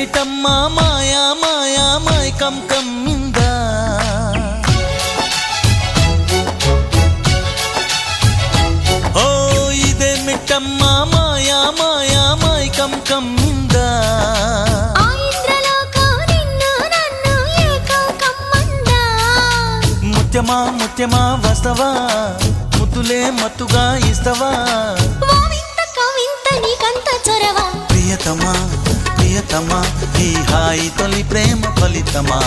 ఇదేమిటమ్మ మాయా మాయా మైకం కమ్మిందా ఓ ఇదేమిటమ్మ మాయా మాయా మైకం కమ్మిందా ముత్యమా ముత్యమా వస్తవా ముద్దులే మత్తుగా ఇస్తవా ప్రియతమా ప్రియతమా ఈ హాయి తొలి ప్రేమ ఫలితమా